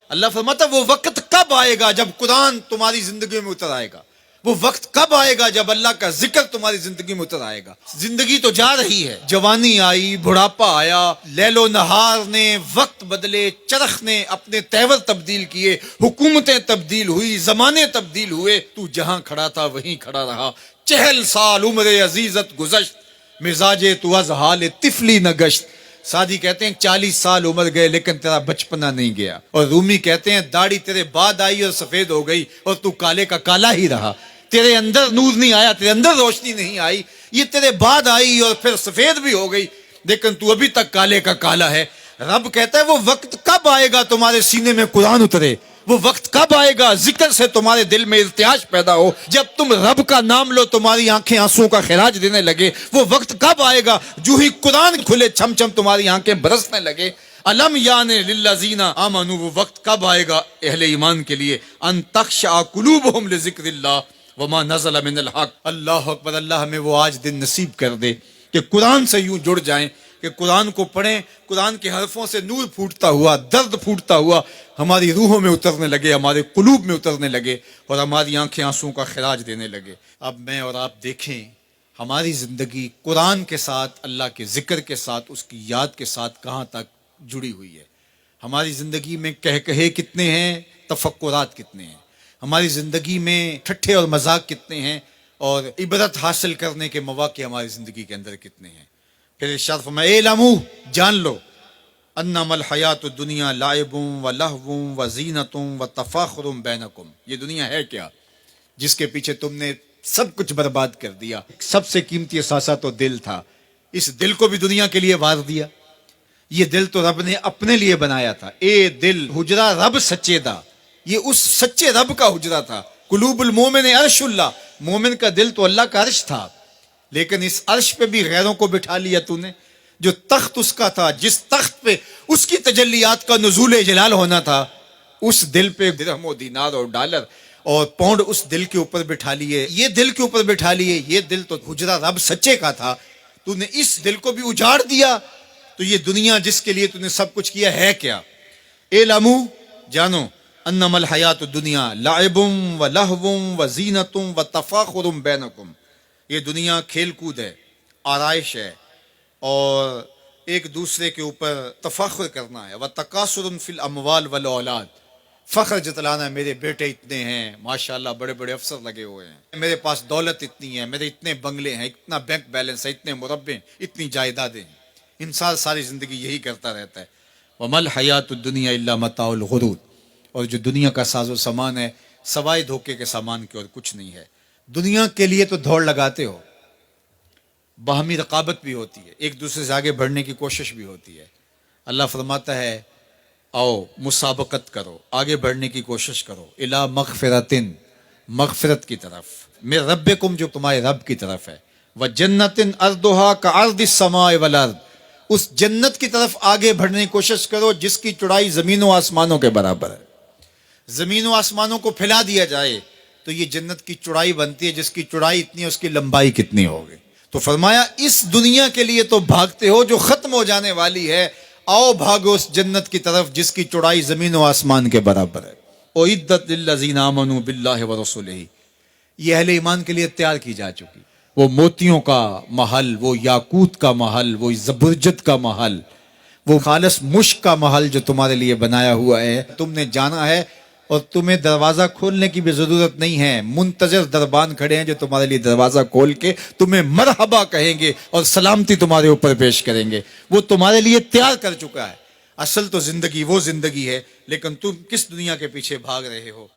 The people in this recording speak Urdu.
اللہ فرماتا ہے وہ وقت کب آئے گا جب قرآن تمہاری زندگی میں اتر آئے گا، وہ وقت کب آئے گا جب اللہ کا ذکر تمہاری زندگی میں اتر آئے گا۔ زندگی تو جا رہی ہے، جوانی آئی، بڑھاپا آیا، لیل و نہار نے وقت بدلے، چرخ نے اپنے تیور تبدیل کیے، حکومتیں تبدیل ہوئی، زمانے تبدیل ہوئے، تو جہاں کھڑا تھا وہیں کھڑا رہا۔ 40 سال عمر عزیزت گزشت، مزاج تو از حال طفلی نہ گشت۔ سعدی کہتے ہیں 40 سال عمر گئے لیکن تیرا بچپنا نہیں گیا، اور رومی کہتے ہیں داڑھی تیرے بعد آئی اور سفید ہو گئی اور تو کالے کا کالا ہی رہا۔ تیرے اندر نور نہیں آیا، تیرے اندر روشنی نہیں آئی، یہ تیرے بعد آئی اور پھر سفید بھی ہو گئی لیکن تو ابھی تک کالے کا کالا ہے۔ رب کہتا ہے وہ وقت کب آئے گا تمہارے سینے میں قرآن اترے، وہ وقت کب آئے گا ذکر سے تمہارے دل میں ارتعاش پیدا ہو، جب تم رب کا نام لو تمہاری آنکھیں آنسوں کا خراج دینے لگے۔ وہ وقت کب آئے گا جو ہی قرآن کھلے چھم چھم تمہاری آنکھیں برسنے لگے۔ علم یعنی للذین آمنوا، وہ وقت کب آئے گا اہل ایمان کے لیے، ان تخشع قلوبہم لذکر اللہ وما نزل من الحق۔ اللہ اکبر، اللہ ہمیں وہ آج دن نصیب کر دے کہ قرآن سے یوں جڑ جائیں کہ قرآن کو پڑھیں، قرآن کے حرفوں سے نور پھوٹتا ہوا، درد پھوٹتا ہوا ہماری روحوں میں اترنے لگے، ہمارے قلوب میں اترنے لگے اور ہماری آنکھیں آنسوں کا خراج دینے لگے۔ اب میں اور آپ دیکھیں ہماری زندگی قرآن کے ساتھ، اللہ کے ذکر کے ساتھ، اس کی یاد کے ساتھ کہاں تک جڑی ہوئی ہے۔ ہماری زندگی میں کہے کتنے ہیں، تفکرات کتنے ہیں، ہماری زندگی میں ٹھٹھے اور مذاق کتنے ہیں، اور عبرت حاصل کرنے کے مواقع ہماری زندگی کے اندر کتنے ہیں۔ پھر ارشاد فرمایا اعلموا، جان لو، انما الحیات الدنیا لعب و لہو و زینت و تفاخر بینکم، یہ دنیا ہے کیا جس کے پیچھے تم نے سب کچھ برباد کر دیا۔ سب سے قیمتی اثاثہ تو دل تھا، اس دل کو بھی دنیا کے لیے وار دیا۔ یہ دل تو رب نے اپنے لیے بنایا تھا، اے دل حجرہ رب سچے دا، یہ اس سچے رب کا حجرہ تھا۔ قلوب المومن عرش اللہ، مومن کا دل تو اللہ کا عرش تھا، لیکن اس عرش پہ بھی غیروں کو بٹھا لیا تو نے۔ جو تخت اس کا تھا، جس تخت پہ اس کی تجلیات کا نزول جلال ہونا تھا، اس دل پہ درہم و دینار اور ڈالر اور پاؤنڈ اس دل کے اوپر بٹھا لیے، یہ دل کے اوپر بٹھا لیے۔ یہ دل تو حجرہ رب سچے کا تھا، تو نے اس دل کو بھی اجاڑ دیا۔ تو یہ دنیا جس کے لیے تو نے سب کچھ کیا ہے کیا؟ اعلموا، جانو، انما الحیات الدنیا لعب و لہو و زینت و تفاخر بینکم، یہ دنیا کھیل کود ہے، آرائش ہے، اور ایک دوسرے کے اوپر تفاخر کرنا ہے۔ وتکاثر فی الاموال والاولاد، فخر جتلانا ہے، میرے بیٹے اتنے ہیں، ماشاءاللہ بڑے بڑے افسر لگے ہوئے ہیں، میرے پاس دولت اتنی ہے، میرے اتنے بنگلے ہیں، اتنا بینک بیلنس ہے، اتنے مربع، اتنی جائیدادیں ہیں۔ انسان ساری زندگی یہی کرتا رہتا ہے۔ وما الحیات الدنیا الا متاع الغرور، اور جو دنیا کا ساز و سامان ہے سوائے دھوکے کے سامان کے اور کچھ نہیں ہے۔ دنیا کے لیے تو دوڑ لگاتے ہو، باہمی رقابت بھی ہوتی ہے، ایک دوسرے سے آگے بڑھنے کی کوشش بھی ہوتی ہے۔ اللہ فرماتا ہے آؤ مسابقت کرو، آگے بڑھنے کی کوشش کرو، الی مغفرتن، مغفرت کی طرف، من ربکم، جو تمہارے رب کی طرف ہے، وجنتن ارضھا کعرض السماء والارض، اس جنت کی طرف آگے بڑھنے کی کوشش کرو جس کی چوڑائی زمین و آسمانوں کے برابر ہے۔ زمین و آسمانوں کو پھیلا دیا جائے تو یہ جنت کی چوڑائی بنتی ہے، جس کی چوڑائی اتنی ہے اس کی لمبائی کتنی ہوگی۔ تو فرمایا اس دنیا کے لیے تو بھاگتے ہو جو ختم ہو جانے والی ہے، آؤ بھاگو اس جنت کی طرف جس کی چوڑائی زمین و آسمان کے برابر ہے۔ اعدت للذین آمنوا باللہ ورسولہ، یہ اہل ایمان کے لیے تیار کی جا چکی، وہ موتیوں کا محل، وہ یاقوت کا محل، وہ زبرجد کا محل، وہ خالص مشک کا محل جو تمہارے لیے بنایا ہوا ہے، تم نے جانا ہے، اور تمہیں دروازہ کھولنے کی بھی ضرورت نہیں ہے، منتظر دربان کھڑے ہیں جو تمہارے لیے دروازہ کھول کے تمہیں مرحبا کہیں گے اور سلامتی تمہارے اوپر پیش کریں گے۔ وہ تمہارے لیے تیار کر چکا ہے۔ اصل تو زندگی وہ زندگی ہے، لیکن تم کس دنیا کے پیچھے بھاگ رہے ہو؟